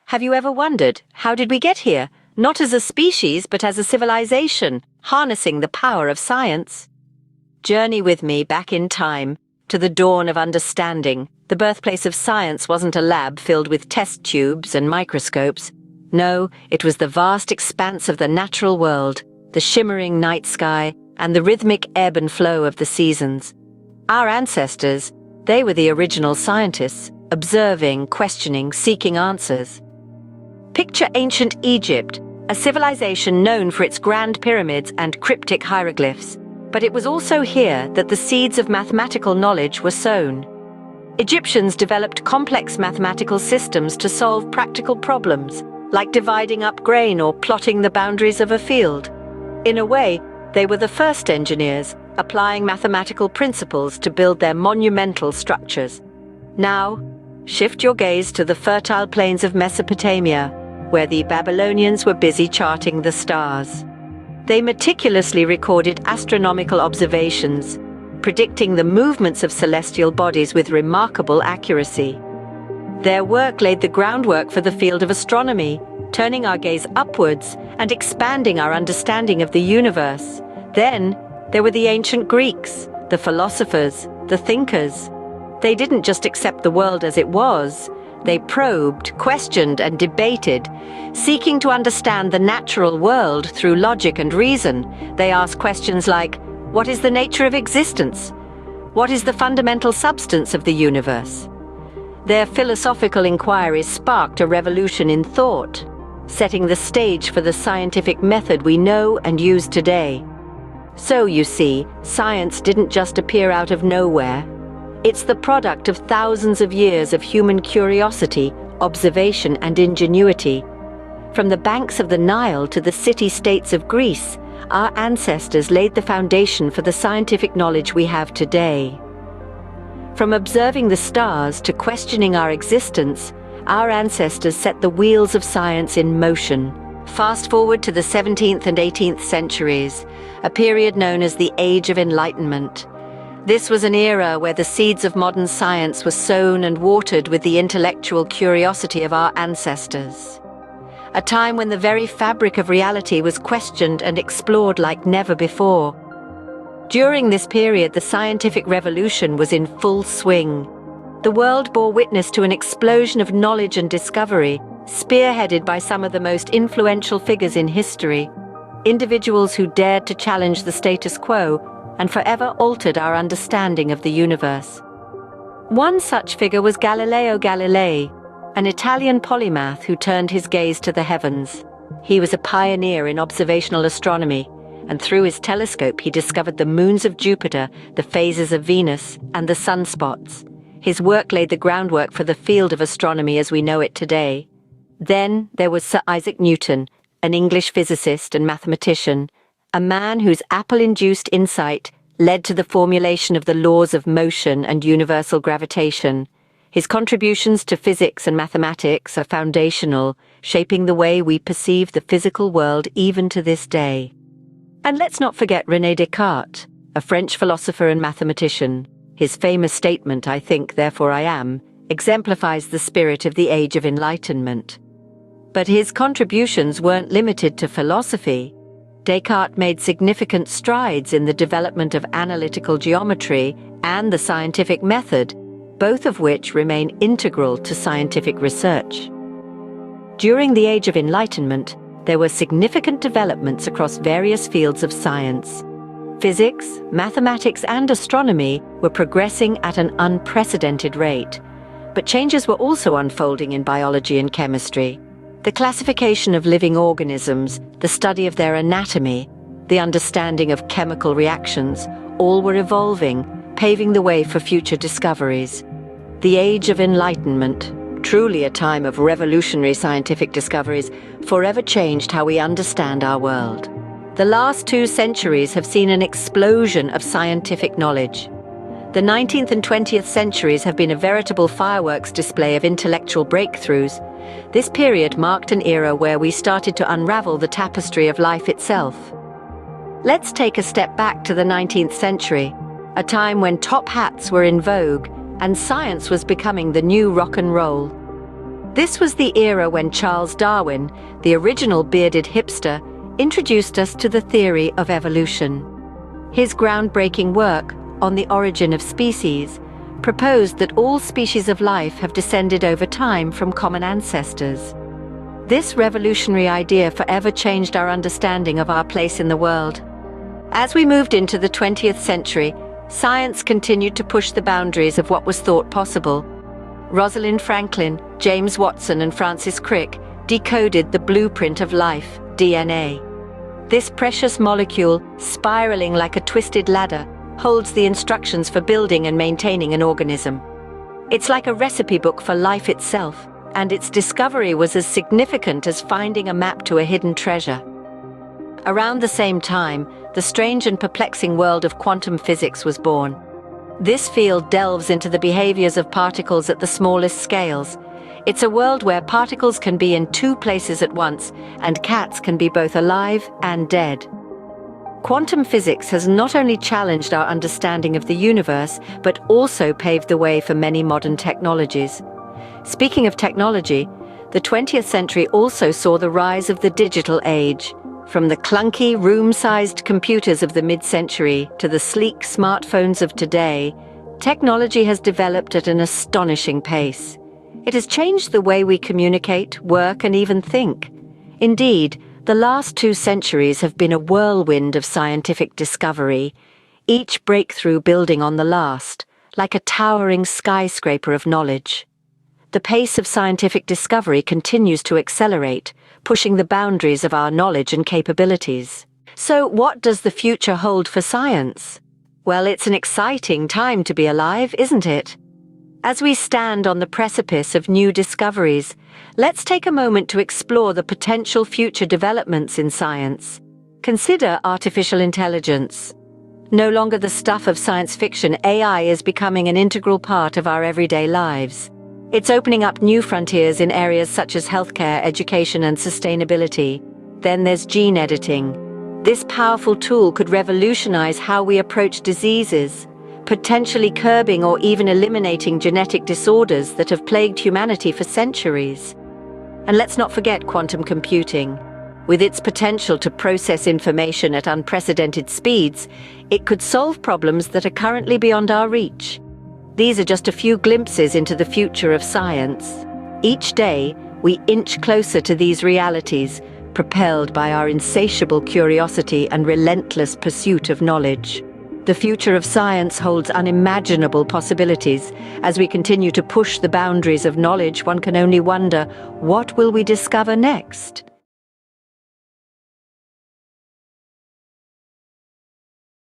Have you ever wondered, how did we get here? Not as a species, but as a civilization, harnessing the power of science. Journey with me back in time, to the dawn of understanding. The birthplace of science wasn't a lab filled with test tubes and microscopes. No, it was the vast expanse of the natural world, the shimmering night sky, and the rhythmic ebb and flow of the seasons. Our ancestors, they were the original scientists, observing, questioning, seeking answers. Picture ancient Egypt, a civilization known for its grand pyramids and cryptic hieroglyphs. But it was also here that the seeds of mathematical knowledge were sown. Egyptians developed complex mathematical systems to solve practical problems, like dividing up grain or plotting the boundaries of a field. In a way, they were the first engineers, applying mathematical principles to build their monumental structures. Now, shift your gaze to the fertile plains of Mesopotamia, where the Babylonians were busy charting the stars. They meticulously recorded astronomical observations, predicting the movements of celestial bodies with remarkable accuracy. Their work laid the groundwork for the field of astronomy, turning our gaze upwards and expanding our understanding of the universe. Then, there were the ancient Greeks, the philosophers, the thinkers. They didn't just accept the world as it was. They probed, questioned, and debated, seeking to understand the natural world through logic and reason. They asked questions like, what is the nature of existence? What is the fundamental substance of the universe? Their philosophical inquiries sparked a revolution in thought, setting the stage for the scientific method we know and use today. So, you see, science didn't just appear out of nowhere. It's the product of thousands of years of human curiosity, observation, and ingenuity. From the banks of the Nile to the city-states of Greece, our ancestors laid the foundation for the scientific knowledge we have today. From observing the stars to questioning our existence, our ancestors set the wheels of science in motion. Fast forward to the 17th and 18th centuries, a period known as the Age of Enlightenment. This was an era where the seeds of modern science were sown and watered with the intellectual curiosity of our ancestors. A time when the very fabric of reality was questioned and explored like never before. During this period, the scientific revolution was in full swing. The world bore witness to an explosion of knowledge and discovery, spearheaded by some of the most influential figures in history, individuals who dared to challenge the status quo and forever altered our understanding of the universe. One such figure was Galileo Galilei, an Italian polymath who turned his gaze to the heavens. He was a pioneer in observational astronomy, and through his telescope he discovered the moons of Jupiter, the phases of Venus, and the sunspots. His work laid the groundwork for the field of astronomy as we know it today. Then there was Sir Isaac Newton, an English physicist and mathematician, a man whose apple-induced insight led to the formulation of the laws of motion and universal gravitation. His contributions to physics and mathematics are foundational, shaping the way we perceive the physical world even to this day. And let's not forget René Descartes, a French philosopher and mathematician. His famous statement, "I think, therefore I am," exemplifies the spirit of the Age of Enlightenment. But his contributions weren't limited to philosophy. Descartes made significant strides in the development of analytical geometry and the scientific method, both of which remain integral to scientific research. During the Age of Enlightenment, there were significant developments across various fields of science. Physics, mathematics, and astronomy were progressing at an unprecedented rate, but changes were also unfolding in biology and chemistry. The classification of living organisms, the study of their anatomy, the understanding of chemical reactions, all were evolving, paving the way for future discoveries. The Age of Enlightenment, truly a time of revolutionary scientific discoveries, forever changed how we understand our world. The last 2 centuries have seen an explosion of scientific knowledge. The 19th and 20th centuries have been a veritable fireworks display of intellectual breakthroughs. This period marked an era where we started to unravel the tapestry of life itself. Let's take a step back to the 19th century, a time when top hats were in vogue and science was becoming the new rock and roll. This was the era when Charles Darwin, the original bearded hipster, introduced us to the theory of evolution. His groundbreaking work, On the Origin of Species, proposed that all species of life have descended over time from common ancestors. This revolutionary idea forever changed our understanding of our place in the world. As we moved into the 20th century, science continued to push the boundaries of what was thought possible. Rosalind Franklin, James Watson, and Francis Crick decoded the blueprint of life, DNA. This precious molecule, spiraling like a twisted ladder, holds the instructions for building and maintaining an organism. It's like a recipe book for life itself, and its discovery was as significant as finding a map to a hidden treasure. Around the same time, the strange and perplexing world of quantum physics was born. This field delves into the behaviors of particles at the smallest scales. It's a world where particles can be in two places at once, and cats can be both alive and dead. Quantum physics has not only challenged our understanding of the universe, but also paved the way for many modern technologies. Speaking of technology, the 20th century also saw the rise of the digital age. From the clunky, room-sized computers of the mid-century to the sleek smartphones of today, technology has developed at an astonishing pace. It has changed the way we communicate, work, and even think. Indeed, the last 2 centuries have been a whirlwind of scientific discovery, each breakthrough building on the last, like a towering skyscraper of knowledge. The pace of scientific discovery continues to accelerate, pushing the boundaries of our knowledge and capabilities. So, what does the future hold for science? Well, it's an exciting time to be alive, isn't it? As we stand on the precipice of new discoveries, let's take a moment to explore the potential future developments in science. Consider artificial intelligence. No longer the stuff of science fiction, AI is becoming an integral part of our everyday lives. It's opening up new frontiers in areas such as healthcare, education, and sustainability. Then there's gene editing. This powerful tool could revolutionize how we approach diseases, potentially curbing or even eliminating genetic disorders that have plagued humanity for centuries. And let's not forget quantum computing. With its potential to process information at unprecedented speeds, it could solve problems that are currently beyond our reach. These are just a few glimpses into the future of science. Each day, we inch closer to these realities, propelled by our insatiable curiosity and relentless pursuit of knowledge. The future of science holds unimaginable possibilities. As we continue to push the boundaries of knowledge, one can only wonder, what will we discover next?